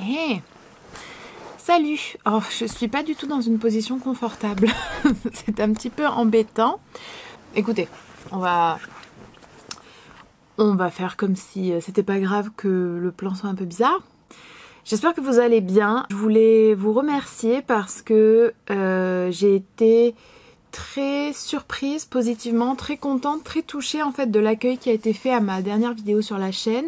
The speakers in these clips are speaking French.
Hey, salut. Oh, je suis pas du tout dans une position confortable. C'est un petit peu embêtant. Écoutez, on va faire comme si c'était pas grave que le plan soit un peu bizarre. J'espère que vous allez bien. Je voulais vous remercier parce que j'ai été très surprise, positivement, très contente, très touchée en fait de l'accueil qui a été fait à ma dernière vidéo sur la chaîne.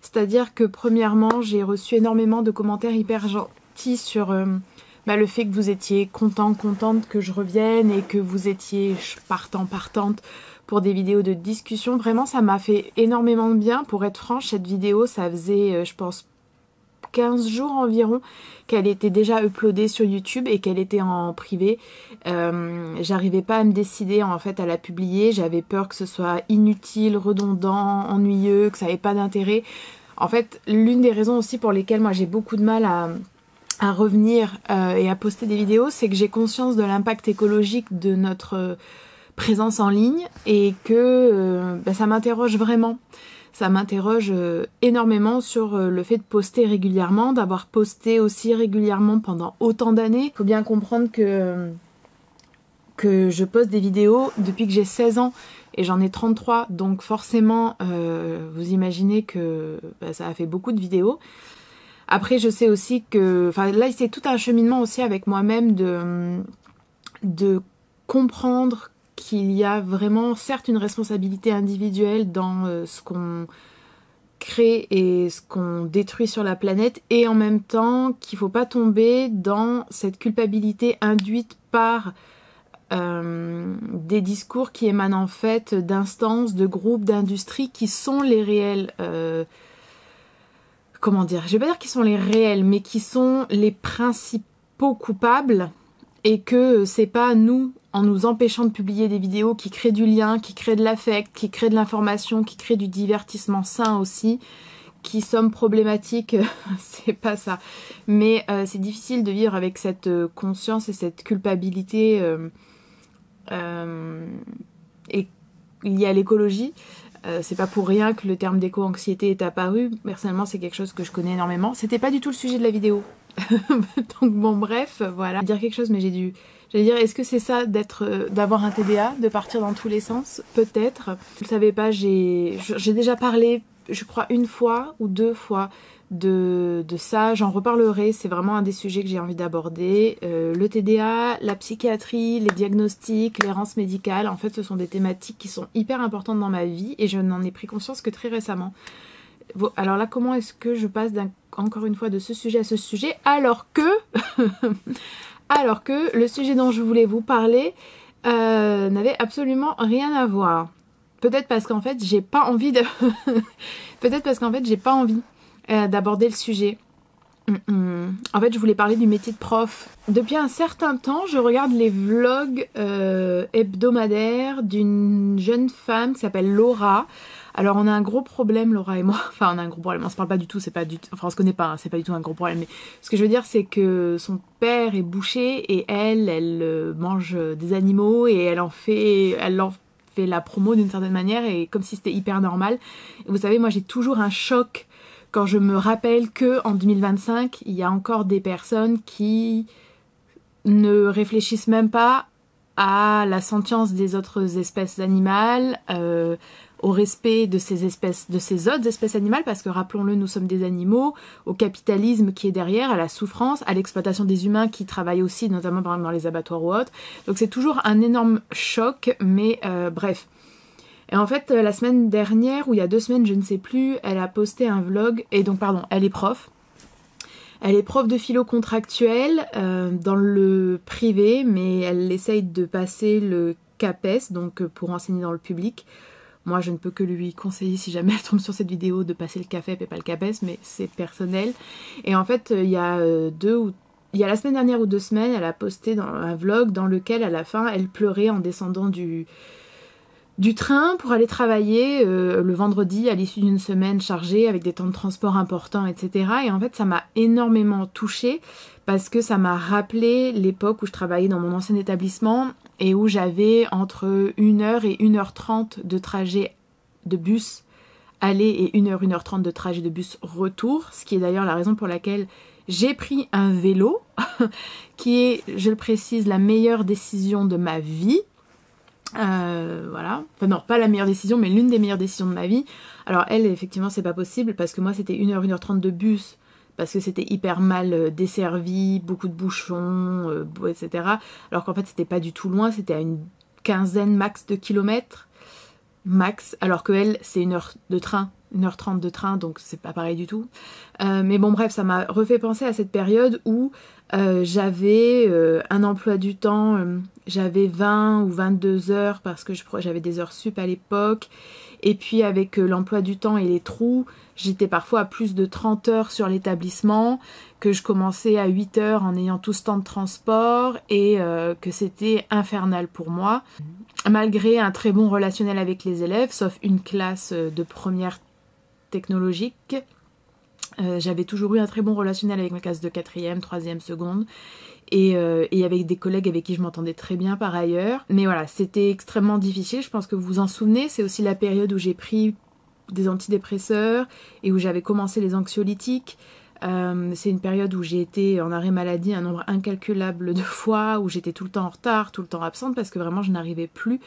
C'est-à-dire que premièrement, j'ai reçu énormément de commentaires hyper gentils sur le fait que vous étiez contente que je revienne et que vous étiez partante pour des vidéos de discussion. Vraiment, ça m'a fait énormément de bien. Pour être franche, cette vidéo, ça faisait, je pense, 15 jours environ qu'elle était déjà uploadée sur YouTube et qu'elle était en privé. J'arrivais pas à me décider en fait à la publier. J'avais peur que ce soit inutile, redondant, ennuyeux, que ça n'avait pas d'intérêt. En fait, l'une des raisons aussi pour lesquelles moi j'ai beaucoup de mal à revenir et à poster des vidéos, c'est que j'ai conscience de l'impact écologique de notre présence en ligne et que ça m'interroge vraiment. Ça m'interroge énormément sur le fait de poster régulièrement, d'avoir posté aussi régulièrement pendant autant d'années. Il faut bien comprendre que je poste des vidéos depuis que j'ai 16 ans et j'en ai 33. Donc forcément, vous imaginez que ça a fait beaucoup de vidéos. Après, je sais aussi que... Enfin, là, c'est tout un cheminement aussi avec moi-même de comprendre qu'il y a vraiment, certes, une responsabilité individuelle dans ce qu'on crée et ce qu'on détruit sur la planète, et en même temps qu'il ne faut pas tomber dans cette culpabilité induite par des discours qui émanent en fait d'instances, de groupes, d'industries qui sont les réels... comment dire, je vais pas dire qu'ils sont les réels, mais qui sont les principaux coupables, et que c'est pas nous, en nous empêchant de publier des vidéos qui créent du lien, qui créent de l'affect, qui créent de l'information, qui créent du divertissement sain aussi, qui sommes problématiques, c'est pas ça. Mais c'est difficile de vivre avec cette conscience et cette culpabilité et liée à l'écologie. C'est pas pour rien que le terme d'éco-anxiété est apparu. Personnellement, c'est quelque chose que je connais énormément. C'était pas du tout le sujet de la vidéo. Donc bon, bref, voilà. Je vais dire quelque chose, mais j'allais dire, est-ce que c'est ça d'avoir un TDA, de partir dans tous les sens? Peut-être. Vous le savez pas, j'ai déjà parlé, je crois, une fois ou deux fois de ça. J'en reparlerai, c'est vraiment un des sujets que j'ai envie d'aborder. Le TDA, la psychiatrie, les diagnostics, l'errance médicale, en fait, ce sont des thématiques qui sont hyper importantes dans ma vie et je n'en ai pris conscience que très récemment. Bon, alors là, comment est-ce que je passe encore une fois de ce sujet à ce sujet alors que le sujet dont je voulais vous parler n'avait absolument rien à voir. Peut-être parce qu'en fait j'ai pas envie d'aborder le sujet. En fait, je voulais parler du métier de prof. Depuis un certain temps, je regarde les vlogs hebdomadaires d'une jeune femme qui s'appelle Laura. Alors on a un gros problème, Laura et moi. Enfin, on a un gros problème, on se parle pas du tout, c'est pas du tout... Enfin, on se connaît pas, hein, c'est pas du tout un gros problème. Mais ce que je veux dire, c'est que son père est boucher et elle mange des animaux et elle en fait la promo d'une certaine manière et comme si c'était hyper normal. Et vous savez, moi j'ai toujours un choc quand je me rappelle que en 2025, il y a encore des personnes qui ne réfléchissent même pas à la sentience des autres espèces animales, au respect de ces autres espèces animales, parce que rappelons-le, nous sommes des animaux, au capitalisme qui est derrière, à la souffrance, à l'exploitation des humains qui travaillent aussi, notamment par exemple dans les abattoirs ou autres. Donc c'est toujours un énorme choc, mais bref. Et en fait, la semaine dernière, ou il y a 2 semaines, je ne sais plus, elle a posté un vlog, et donc pardon, elle est prof. Elle est prof de philo contractuelle dans le privé, mais elle essaye de passer le CAPES, donc pour enseigner dans le public. Moi, je ne peux que lui conseiller, si jamais elle tombe sur cette vidéo, de passer le CAFEP et pas le CAPES, mais c'est personnel. Et en fait, il y a la semaine dernière ou 2 semaines, elle a posté un vlog dans lequel, à la fin, elle pleurait en descendant du train pour aller travailler le vendredi à l'issue d'une semaine chargée avec des temps de transport importants, etc. Et en fait, ça m'a énormément touchée parce que ça m'a rappelé l'époque où je travaillais dans mon ancien établissement et où j'avais entre 1h et 1h30 de trajet de bus aller et 1h, 1h30 de trajet de bus retour, ce qui est d'ailleurs la raison pour laquelle j'ai pris un vélo qui est, je le précise, la meilleure décision de ma vie. Voilà, enfin non, pas la meilleure décision, mais l'une des meilleures décisions de ma vie. Alors elle, effectivement, c'est pas possible parce que moi c'était 1h, 1h30 de bus, parce que c'était hyper mal desservi, beaucoup de bouchons, etc. Alors qu'en fait c'était pas du tout loin, c'était à une quinzaine max de kilomètres, max, alors que elle c'est 1h de train, 1h30 de train, donc c'est pas pareil du tout. Mais bon bref, ça m'a refait penser à cette période où j'avais un emploi du temps, j'avais 20 ou 22 heures parce que j'avais des heures sup à l'époque, et puis avec l'emploi du temps et les trous, j'étais parfois à plus de 30 heures sur l'établissement, que je commençais à 8 heures en ayant tout ce temps de transport, et que c'était infernal pour moi. Malgré un très bon relationnel avec les élèves, sauf une classe de première technologique, j'avais toujours eu un très bon relationnel avec ma classe de 4e, 3e, seconde, et avec des collègues avec qui je m'entendais très bien par ailleurs. Mais voilà, c'était extrêmement difficile, je pense que vous vous en souvenez, c'est aussi la période où j'ai pris des antidépresseurs et où j'avais commencé les anxiolytiques. C'est une période où j'ai été en arrêt maladie un nombre incalculable de fois, où j'étais tout le temps en retard, tout le temps absente, parce que vraiment je n'arrivais plus.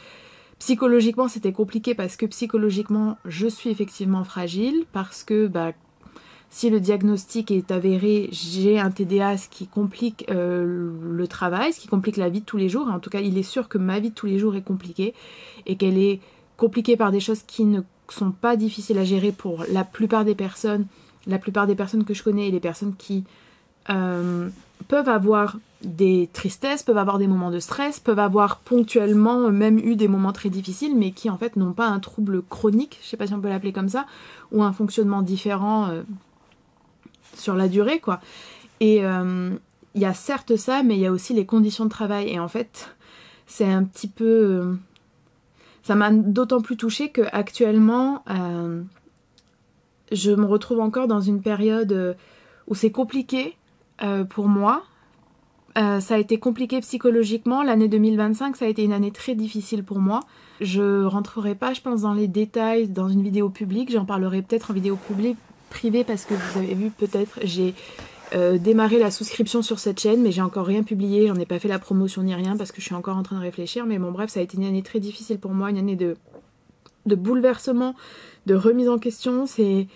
Psychologiquement c'était compliqué parce que psychologiquement je suis effectivement fragile, parce que si le diagnostic est avéré, j'ai un TDA, ce qui complique le travail, ce qui complique la vie de tous les jours. En tout cas, il est sûr que ma vie de tous les jours est compliquée, et qu'elle est compliquée par des choses qui ne sont pas difficiles à gérer pour la plupart des personnes que je connais, et les personnes qui peuvent avoir des tristesses, peuvent avoir des moments de stress, peuvent avoir ponctuellement même eu des moments très difficiles, mais qui en fait n'ont pas un trouble chronique, je sais pas si on peut l'appeler comme ça, ou un fonctionnement différent sur la durée, quoi. Et il y a certes ça, mais il y a aussi les conditions de travail, et en fait c'est un petit peu ça m'a d'autant plus touchée que actuellement je me retrouve encore dans une période où c'est compliqué pour moi. Ça a été compliqué psychologiquement. L'année 2025, ça a été une année très difficile pour moi. Je rentrerai pas, je pense, dans les détails dans une vidéo publique. J'en parlerai peut-être en vidéo privée, parce que vous avez vu peut-être, j'ai démarré la souscription sur cette chaîne, mais j'ai encore rien publié, j'en ai pas fait la promotion ni rien parce que je suis encore en train de réfléchir. Mais bon bref, ça a été une année très difficile pour moi, une année de bouleversement, de remise en question. C'est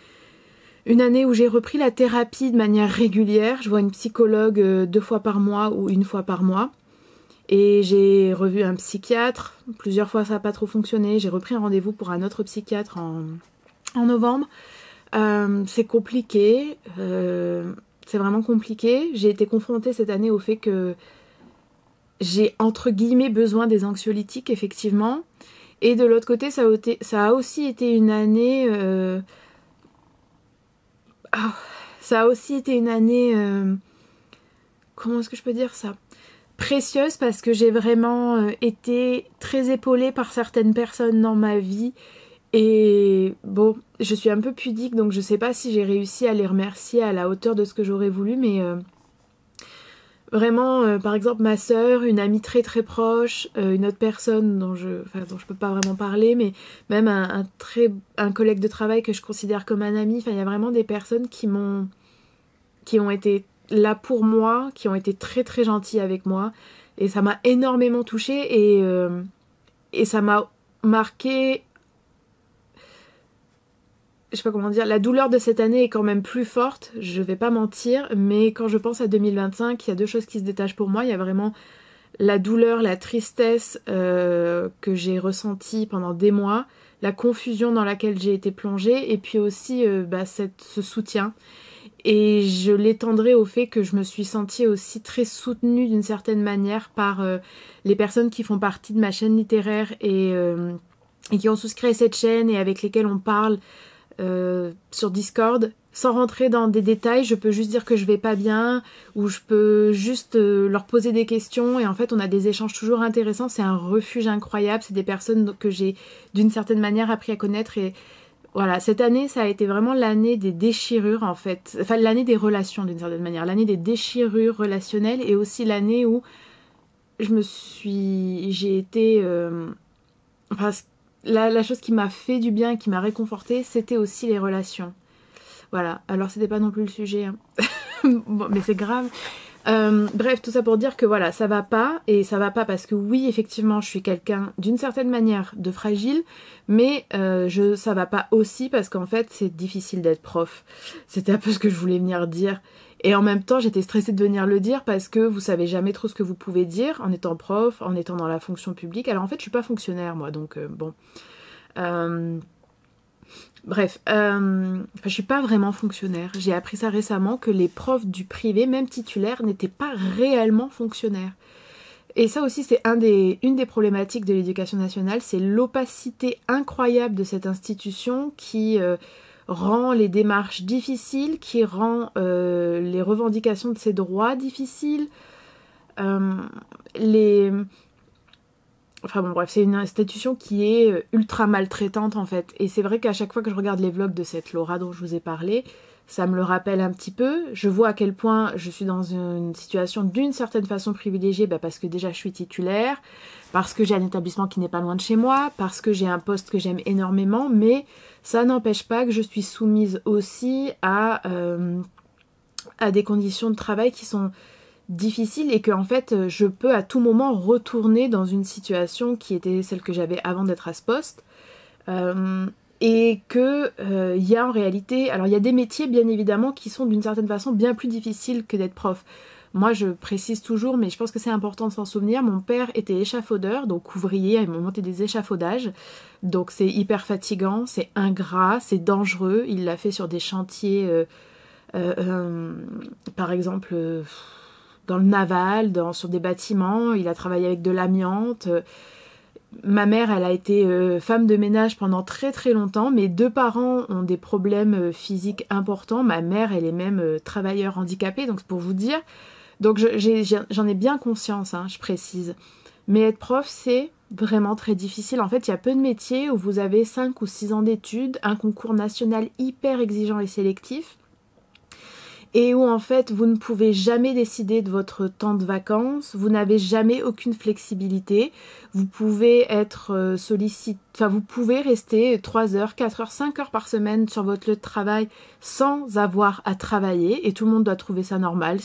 une année où j'ai repris la thérapie de manière régulière. Je vois une psychologue 2 fois par mois ou 1 fois par mois. Et j'ai revu un psychiatre. Plusieurs fois ça n'a pas trop fonctionné. J'ai repris un rendez-vous pour un autre psychiatre en novembre. C'est compliqué. C'est vraiment compliqué. J'ai été confrontée cette année au fait que j'ai entre guillemets besoin des anxiolytiques, effectivement. Et de l'autre côté, ça a aussi été une année... ça a aussi été une année... comment est-ce que je peux dire ça ? Précieuse, parce que j'ai vraiment été très épaulée par certaines personnes dans ma vie. Et bon, je suis un peu pudique, donc je sais pas si j'ai réussi à les remercier à la hauteur de ce que j'aurais voulu, mais... Vraiment, par exemple, ma sœur, une amie très très proche, une autre personne dont je peux pas vraiment parler, mais même un collègue de travail que je considère comme un ami. Enfin, il y a vraiment des personnes qui ont été là pour moi, qui ont été très très gentilles avec moi, et ça m'a énormément touchée, et ça m'a marqué. Je sais pas comment dire, la douleur de cette année est quand même plus forte, je vais pas mentir, mais quand je pense à 2025, il y a 2 choses qui se détachent pour moi. Il y a vraiment la douleur, la tristesse que j'ai ressentie pendant des mois, la confusion dans laquelle j'ai été plongée, et puis aussi ce soutien. Et je l'étendrai au fait que je me suis sentie aussi très soutenue d'une certaine manière par les personnes qui font partie de ma chaîne littéraire et qui ont souscrit à cette chaîne et avec lesquelles on parle sur Discord. Sans rentrer dans des détails, je peux juste dire que je vais pas bien, ou je peux juste leur poser des questions, et en fait on a des échanges toujours intéressants. C'est un refuge incroyable, c'est des personnes que j'ai d'une certaine manière appris à connaître. Et voilà, cette année ça a été vraiment l'année des déchirures, en fait, enfin l'année des relations d'une certaine manière, l'année des déchirures relationnelles, et aussi l'année où j'ai été la chose qui m'a fait du bien, qui m'a réconfortée, c'était aussi les relations. Voilà, alors c'était pas non plus le sujet, hein. Bon, mais c'est grave. Bref, tout ça pour dire que voilà, ça va pas, et ça va pas parce que oui, effectivement, je suis quelqu'un d'une certaine manière de fragile, mais ça va pas aussi parce qu'en fait, c'est difficile d'être prof. C'était un peu ce que je voulais venir dire. Et en même temps, j'étais stressée de venir le dire parce que vous savez jamais trop ce que vous pouvez dire en étant prof, en étant dans la fonction publique. Alors en fait, je suis pas fonctionnaire, moi, donc bon. Bref, je suis pas vraiment fonctionnaire. J'ai appris ça récemment que les profs du privé, même titulaires, n'étaient pas réellement fonctionnaires. Et ça aussi, c'est une des problématiques de l'éducation nationale, c'est l'opacité incroyable de cette institution qui rend les démarches difficiles, qui rend les revendications de ses droits difficiles. Enfin bon bref, c'est une institution qui est ultra maltraitante en fait. Et c'est vrai qu'à chaque fois que je regarde les vlogs de cette Laura dont je vous ai parlé, ça me le rappelle un petit peu. Je vois à quel point je suis dans une situation d'une certaine façon privilégiée, parce que déjà je suis titulaire, parce que j'ai un établissement qui n'est pas loin de chez moi, parce que j'ai un poste que j'aime énormément, mais ça n'empêche pas que je suis soumise aussi à des conditions de travail qui sont difficile et que en fait je peux à tout moment retourner dans une situation qui était celle que j'avais avant d'être à ce poste et que il y a en réalité, alors il y a des métiers bien évidemment qui sont d'une certaine façon bien plus difficiles que d'être prof. Moi je précise toujours, mais je pense que c'est important de s'en souvenir, mon père était échafaudeur, donc ouvrier, il m'a monté des échafaudages, donc c'est hyper fatigant, c'est ingrat, c'est dangereux, il l'a fait sur des chantiers par exemple dans le naval, sur des bâtiments, il a travaillé avec de l'amiante. Ma mère, elle a été femme de ménage pendant très très longtemps. Mes deux parents ont des problèmes physiques importants. Ma mère, elle est même travailleur handicapé, donc c'est pour vous dire. Donc j'en ai bien conscience, hein, je précise. Mais être prof, c'est vraiment très difficile. En fait, il y a peu de métiers où vous avez 5 ou 6 ans d'études, un concours national hyper exigeant et sélectif, et où en fait vous ne pouvez jamais décider de votre temps de vacances, vous n'avez jamais aucune flexibilité, vous pouvez être vous pouvez rester 3 heures, 4 heures, 5 heures par semaine sur votre lieu de travail sans avoir à travailler, et tout le monde doit trouver ça normal,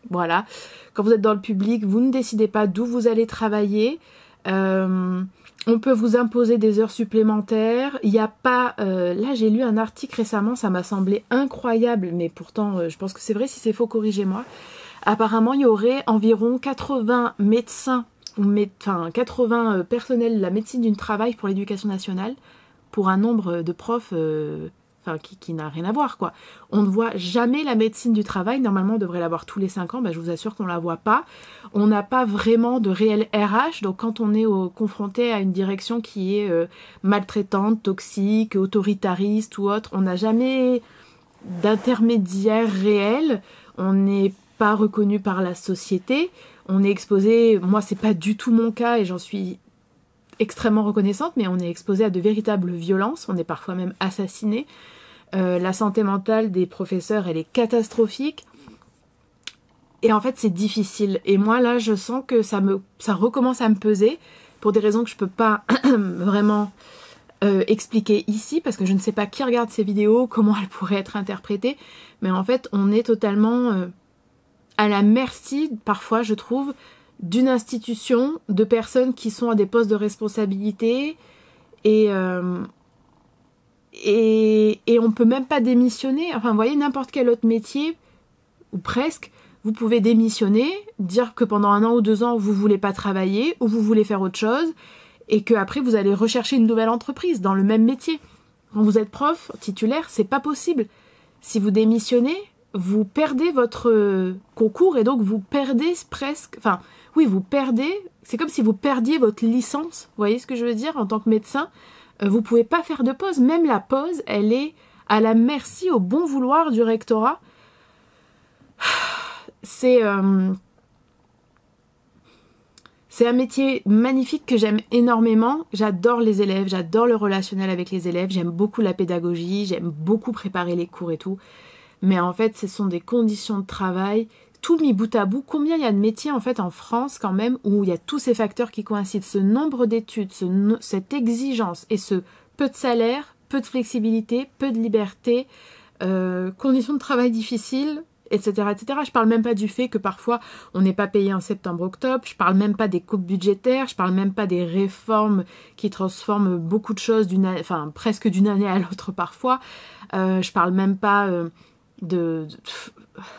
voilà. Quand vous êtes dans le public, vous ne décidez pas d'où vous allez travailler, on peut vous imposer des heures supplémentaires. Il n'y a pas... là, j'ai lu un article récemment, ça m'a semblé incroyable, mais pourtant, je pense que c'est vrai, si c'est faux, corrigez-moi. Apparemment, il y aurait environ 80 médecins, 80 personnels de la médecine du travail pour l'éducation nationale, pour un nombre de profs qui n'a rien à voir, quoi. On ne voit jamais la médecine du travail. Normalement, on devrait l'avoir tous les 5 ans. Je vous assure qu'on ne la voit pas. On n'a pas vraiment de réel RH. Donc, quand on est confronté à une direction qui est maltraitante, toxique, autoritariste ou autre, on n'a jamais d'intermédiaire réel. On n'est pas reconnu par la société. On est exposé... Moi, c'est pas du tout mon cas et j'en suis extrêmement reconnaissante, mais on est exposé à de véritables violences. On est parfois même assassiné. La santé mentale des professeurs, elle est catastrophique. Et en fait, c'est difficile. Et moi, là, je sens que ça recommence à me peser pour des raisons que je peux pas vraiment expliquer ici, parce que je ne sais pas qui regarde ces vidéos, comment elles pourraient être interprétées. Mais en fait, on est totalement à la merci, parfois, je trouve, d'une institution, de personnes qui sont à des postes de responsabilité, et on peut même pas démissionner. Enfin, vous voyez, n'importe quel autre métier, ou presque, vous pouvez démissionner, dire que pendant 1 an ou 2 ans, vous voulez pas travailler, ou vous voulez faire autre chose, et qu'après, vous allez rechercher une nouvelle entreprise dans le même métier. Quand vous êtes prof, titulaire, c'est pas possible. Si vous démissionnez, vous perdez votre concours, et donc vous perdez presque... Enfin, oui, vous perdez... C'est comme si vous perdiez votre licence, vous voyez ce que je veux dire, en tant que médecin. Vous pouvez pas faire de pause. Même la pause, elle est à la merci, au bon vouloir du rectorat. C'est un métier magnifique que j'aime énormément. J'adore les élèves, j'adore le relationnel avec les élèves, j'aime beaucoup la pédagogie, j'aime beaucoup préparer les cours et tout. Mais en fait, ce sont des conditions de travail, tout mis bout à bout. Combien il y a de métiers en fait en France quand même où il y a tous ces facteurs qui coïncident, ce nombre d'études, cette exigence et ce peu de salaire, peu de flexibilité, peu de liberté, conditions de travail difficiles etc., etc. Je parle même pas du fait que parfois on n'est pas payé en septembre-octobre, je parle même pas des coupes budgétaires, je parle même pas des réformes qui transforment beaucoup de choses enfin presque d'une année à l'autre parfois, je parle même pas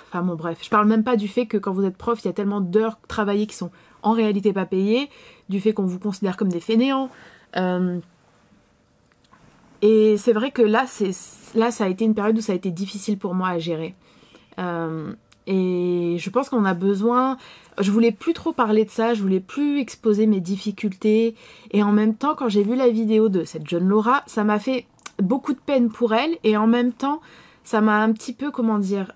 enfin bon bref, je parle même pas du fait que quand vous êtes prof, il y a tellement d'heures travaillées qui sont en réalité pas payées, du fait qu'on vous considère comme des fainéants. Et c'est vrai que là, ça a été une période où ça a été difficile pour moi à gérer. Et je pense qu'on a besoin... Je voulais plus trop parler de ça, je voulais plus exposer mes difficultés. Et en même temps, quand j'ai vu la vidéo de cette jeune Laura, ça m'a fait beaucoup de peine pour elle. Et en même temps, ça m'a un petit peu, comment dire,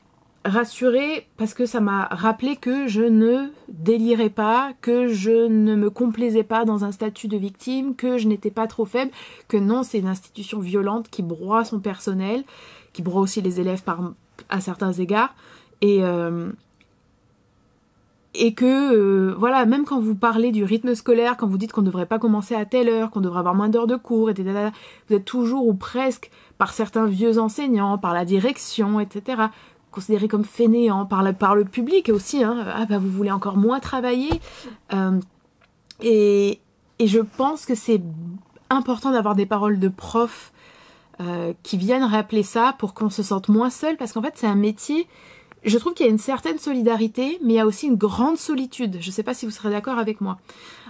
rassurée, parce que ça m'a rappelé que je ne délirais pas, que je ne me complaisais pas dans un statut de victime, que je n'étais pas trop faible, que non, c'est une institution violente qui broie son personnel, qui broie aussi les élèves à certains égards, et que, voilà, même quand vous parlez du rythme scolaire, quand vous dites qu'on ne devrait pas commencer à telle heure, qu'on devrait avoir moins d'heures de cours, etc., vous êtes toujours ou presque, par certains vieux enseignants, par la direction, etc., considéré comme fainéant par le public aussi, hein. Ah bah vous voulez encore moins travailler, et je pense que c'est important d'avoir des paroles de profs qui viennent rappeler ça pour qu'on se sente moins seul, parce qu'en fait c'est un métier, je trouve qu'il y a une certaine solidarité, mais il y a aussi une grande solitude. Je sais pas si vous serez d'accord avec moi.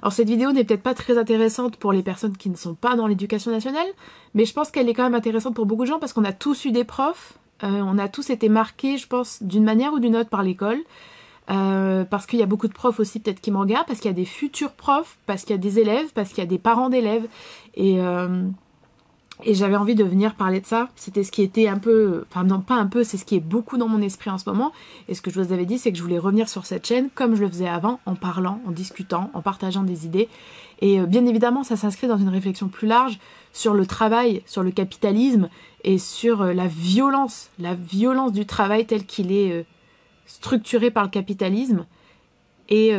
Alors cette vidéo n'est peut-être pas très intéressante pour les personnes qui ne sont pas dans l'éducation nationale, mais je pense qu'elle est quand même intéressante pour beaucoup de gens, parce qu'on a tous eu des profs. On a tous été marqués, je pense, d'une manière ou d'une autre par l'école, parce qu'il y a beaucoup de profs aussi peut-être qui me regardent, parce qu'il y a des futurs profs, parce qu'il y a des élèves, parce qu'il y a des parents d'élèves, et j'avais envie de venir parler de ça. C'était ce qui était un peu, enfin non pas un peu, c'est ce qui est beaucoup dans mon esprit en ce moment, et ce que je vous avais dit, c'est que je voulais revenir sur cette chaîne comme je le faisais avant, en parlant, en discutant, en partageant des idées, et bien évidemment ça s'inscrit dans une réflexion plus large sur le travail, sur le capitalisme, et sur la violence du travail tel qu'il est structuré par le capitalisme. Et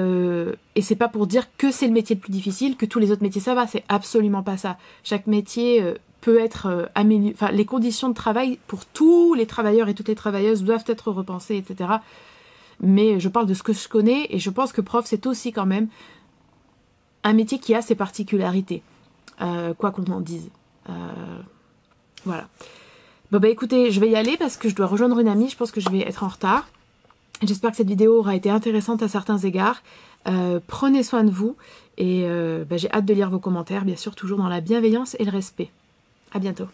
c'est pas pour dire que c'est le métier le plus difficile, que tous les autres métiers ça va, c'est absolument pas ça. Chaque métier peut être amélioré, enfin les conditions de travail pour tous les travailleurs et toutes les travailleuses doivent être repensées, etc. Mais je parle de ce que je connais, et je pense que prof c'est aussi quand même un métier qui a ses particularités, quoi qu'on en dise. Voilà. Bon bah écoutez, je vais y aller parce que je dois rejoindre une amie, je pense que je vais être en retard. J'espère que cette vidéo aura été intéressante à certains égards. Prenez soin de vous, et j'ai hâte de lire vos commentaires, bien sûr toujours dans la bienveillance et le respect. À bientôt.